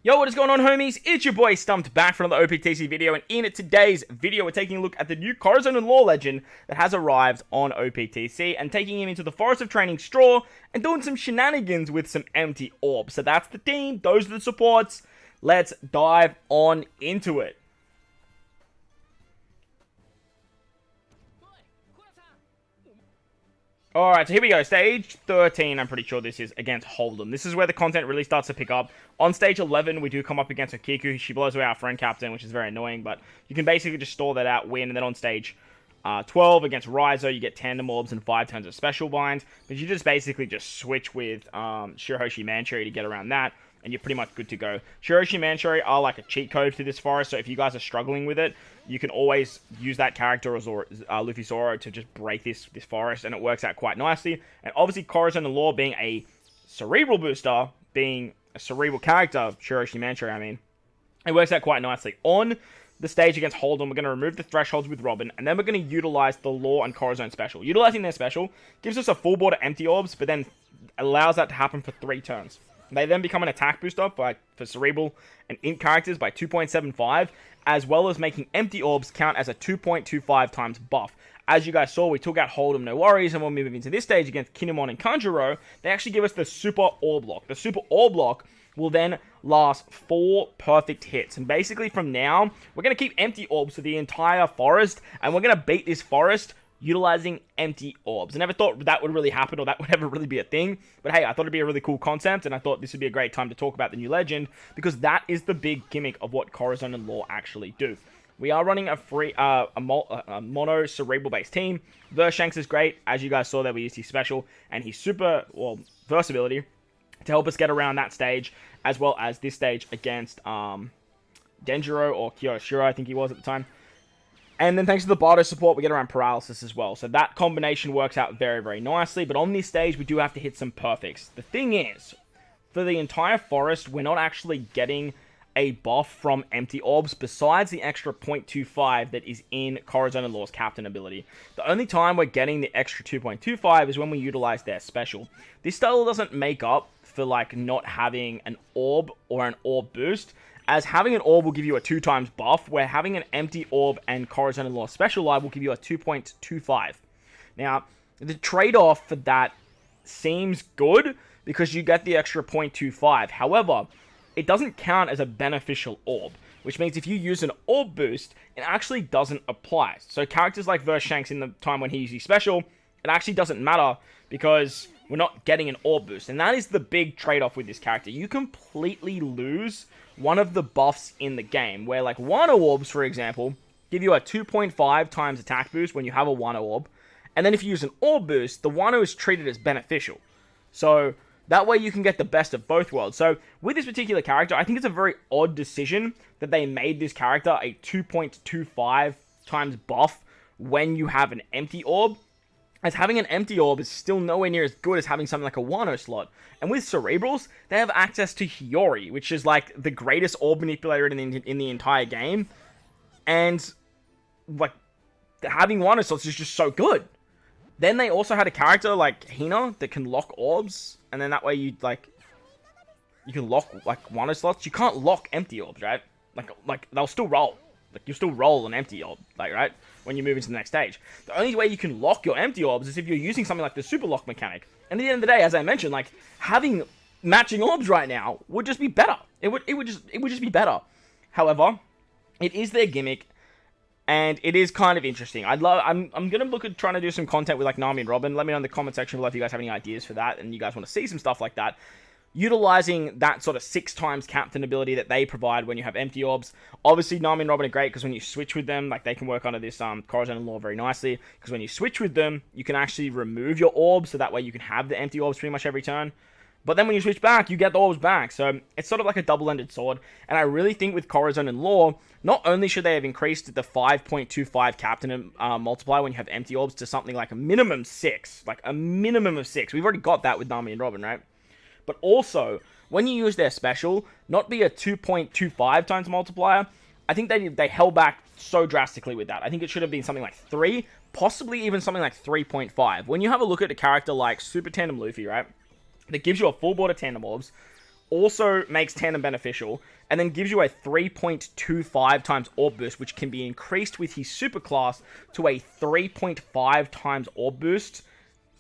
Yo, what is going on, homies? It's your boy Stumped back for another OPTC video, and in today's video, we're taking a look at the new Corazon and Lore legend that has arrived on OPTC, and taking him into the Forest of Training Straw, and doing some shenanigans with some empty orbs. So that's the team, those are the supports. Let's dive on into it. Alright, so here we go. Stage 13, I'm pretty sure this is, against Hold'em. This is where the content really starts to pick up. On stage 11, we do come up against Kiku. She blows away our friend captain, which is very annoying, but you can basically just stall that out, win, and then on stage 12 against Rizo, you get tandem orbs and 5 turns of special bind. But you just basically just switch with Shiroshi Mancherry to get around that, and you're pretty much good to go. Shiroshi Mancherry are like a cheat code for this forest, so if you guys are struggling with it, you can always use that character as Luffy Zoro to just break this forest, and it works out quite nicely. And obviously, Corazon and Lore being a cerebral booster, being a cerebral character, Shiroshi Mancherry, I mean, it works out quite nicely. On the stage against Hold'em, we're going to remove the thresholds with Robin, and then we're going to utilize the Lore and Corazon special. Utilizing their special gives us a full board of empty orbs, but then allows that to happen for 3 turns. They then become an attack booster for Cerebral and Int characters by 2.75, as well as making empty orbs count as a 2.25 times buff. As you guys saw, we took out Hold'em, no worries, and when we move into this stage against Kinemon and Kanjuro, they actually give us the Super Orb Lock. The Super Orb Lock will then last 4 perfect hits, and basically from now, we're going to keep empty orbs for the entire forest, and we're going to beat this forest utilizing empty orbs. I never thought that would really happen or that would ever really be a thing, but hey, I thought it'd be a really cool concept, and I thought this would be a great time to talk about the new legend, because that is the big gimmick of what Corazon and Lore actually do. We are running a mono cerebral based team. Vershanks is great. As you guys saw there, we used his special and his super, versatility to help us get around that stage, as well as this stage against Denjiro or Kyoshiro, I think he was at the time. And then thanks to the Bardo support, we get around Paralysis as well. So that combination works out very, very nicely. But on this stage, we do have to hit some perfects. The thing is, for the entire forest, we're not actually getting a buff from empty orbs besides the extra 0.25 that is in Corazon and Lore's captain ability. The only time we're getting the extra 2.25 is when we utilize their special. This still doesn't make up for like not having an orb or an orb boost, as having an orb will give you a 2 times buff, where having an empty orb and Corazon and Lore special live will give you a 2.25. Now, the trade-off for that seems good, because you get the extra 0.25. However, it doesn't count as a beneficial orb, which means if you use an orb boost, it actually doesn't apply. So characters like Vershanks, in the time when he uses special, it actually doesn't matter, because we're not getting an orb boost. And that is the big trade-off with this character. You completely lose one of the buffs in the game, where like Wano orbs, for example, give you a 2.5 times attack boost when you have a Wano orb, and then if you use an orb boost, the Wano is treated as beneficial. So that way you can get the best of both worlds. So with this particular character, I think it's a very odd decision that they made this character a 2.25 times buff when you have an empty orb, as having an empty orb is still nowhere near as good as having something like a Wano slot. And with Cerebrals, they have access to Hiyori, which is like the greatest orb manipulator in the entire game. And like having Wano slots is just so good. Then they also had a character like Hina that can lock orbs, and then that way you can lock like Wano slots. You can't lock empty orbs, right? Like they'll still roll. Like, you still roll an empty orb, like, right? When you move into the next stage. The only way you can lock your empty orbs is if you're using something like the super lock mechanic. And at the end of the day, as I mentioned, like, having matching orbs right now would just be better. It would just be better. However, it is their gimmick, and it is kind of interesting. I'm gonna look at trying to do some content with like Nami and Robin. Let me know in the comment section below if you guys have any ideas for that, and you guys want to see some stuff like that, utilizing that sort of 6 times captain ability that they provide when you have empty orbs. Obviously, Nami and Robin are great, because when you switch with them, like, they can work under this Corazon and Lore very nicely, because when you switch with them, you can actually remove your orbs, so that way you can have the empty orbs pretty much every turn. But then when you switch back, you get the orbs back, so it's sort of like a double-ended sword. And I really think with Corazon and Lore, not only should they have increased the 5.25 captain multiplier when you have empty orbs to something like a minimum 6, like a minimum of 6. We've already got that with Nami and Robin, right? But also, when you use their special, not be a 2.25 times multiplier, I think they held back so drastically with that. I think it should have been something like 3, possibly even something like 3.5. When you have a look at a character like Super Tandem Luffy, right, that gives you a full board of Tandem Orbs, also makes tandem beneficial, and then gives you a 3.25 times orb boost, which can be increased with his super class to a 3.5 times orb boost,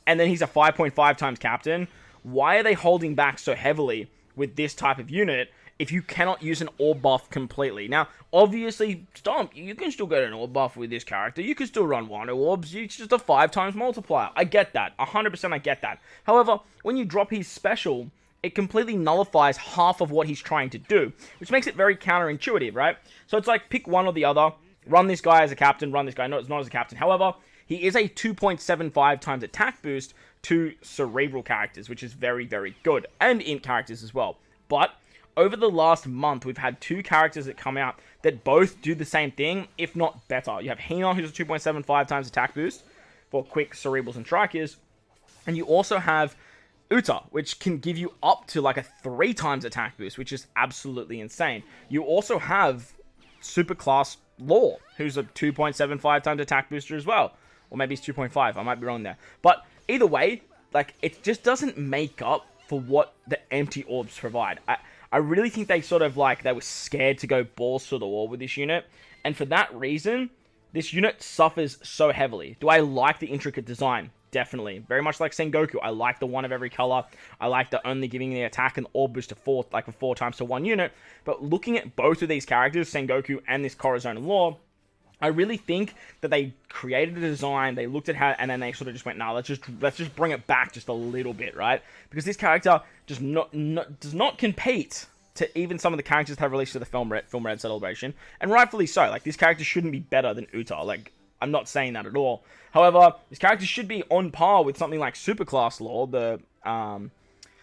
and then he's a 5.5 times captain. Why are they holding back so heavily with this type of unit if you cannot use an orb buff completely? Now, obviously, Stomp, you can still get an orb buff with this character. You can still run Wano orbs. It's just a 5 times multiplier. I get that. 100% I get that. However, when you drop his special, it completely nullifies half of what he's trying to do, which makes it very counterintuitive, right? So it's like, pick one or the other. Run this guy as a captain. Run this guy not as a captain. However, he is a 2.75 times attack boost to cerebral characters, which is very, very good. And int characters as well. But over the last month, we've had 2 characters that come out that both do the same thing, if not better. You have Hina, who's a 2.75 times attack boost for quick cerebrals and strikers. And you also have Uta, which can give you up to like a 3 times attack boost, which is absolutely insane. You also have Superclass Law, who's a 2.75 times attack booster as well. Or maybe it's 2.5, I might be wrong there. But either way, like, it just doesn't make up for what the empty orbs provide. I really think they sort of like, they were scared to go balls to the wall with this unit. And for that reason, this unit suffers so heavily. Do I like the intricate design? Definitely. Very much like Sengoku. I like the one of every color. I like the only giving the attack and orb boost to 4, like for 4 times to 1 unit. But looking at both of these characters, Sengoku and this Corazon and Law, I really think that they created a design, they looked at how, and then they sort of just went, nah, let's just bring it back just a little bit, right? Because this character just does not compete to even some of the characters that have released to the Film Red Celebration, and rightfully so. Like, this character shouldn't be better than Uta. Like, I'm not saying that at all. However, this character should be on par with something like Superclass Law, the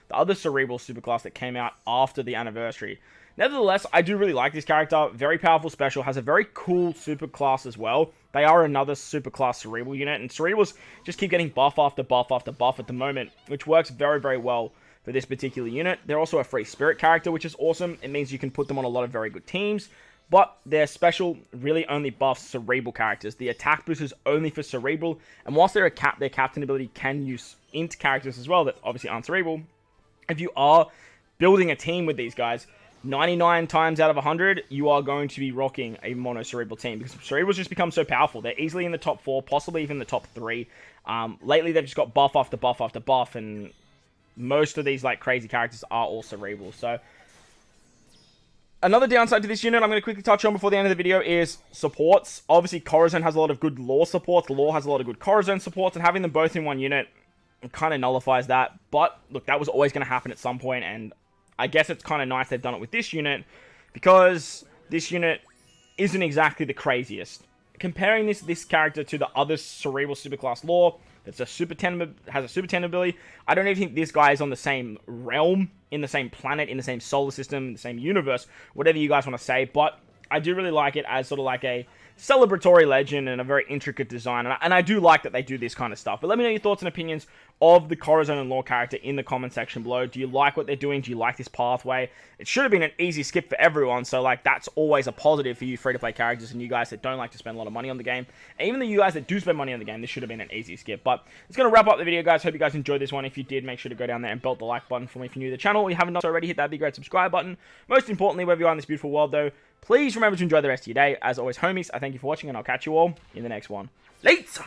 other cerebral superclass that came out after the anniversary. Nevertheless, I do really like this character. Very powerful special. Has a very cool superclass as well. They are another superclass cerebral unit. And cerebrals just keep getting buff after buff after buff at the moment, which works very, very well for this particular unit. They're also a free spirit character, which is awesome. It means you can put them on a lot of very good teams. But their special really only buffs cerebral characters. The attack boost is only for cerebral. And whilst their captain ability can use int characters as well that obviously aren't cerebral, if you are building a team with these guys, 99 times out of 100, you are going to be rocking a mono-cerebral team, because cerebrals just become so powerful. They're easily in the top 4, possibly even the top 3. Lately, they've just got buff after buff after buff, and most of these like crazy characters are all cerebral. So, another downside to this unit I'm going to quickly touch on before the end of the video is supports. Obviously, Corazon has a lot of good Law supports. Law has a lot of good Corazon supports, and having them both in one unit kind of nullifies that. But, look, that was always going to happen at some point, and I guess it's kind of nice they've done it with this unit, because this unit isn't exactly the craziest. Comparing this character to the other cerebral superclass Law, that's has a super 10 ability, I don't even think this guy is on the same realm, in the same planet, in the same solar system, in the same universe, whatever you guys want to say, but I do really like it as sort of like a celebratory legend and a very intricate design, and I do like that they do this kind of stuff. But let me know your thoughts and opinions of the Corazon and Law character in the comment section below. Do you like what they're doing? Do you like this pathway? It should have been an easy skip for everyone, so like that's always a positive for you free-to-play characters and you guys that don't like to spend a lot of money on the game. And even the you guys that do spend money on the game, this should have been an easy skip. But it's going to wrap up the video, guys. Hope you guys enjoyed this one. If you did, make sure to go down there and belt the like button for me if you're new to the channel. If you haven't done so already, hit that big red subscribe button. Most importantly, wherever you are in this beautiful world, though, please remember to enjoy the rest of your day. As always, homies, I thank you for watching, and I'll catch you all in the next one. Later!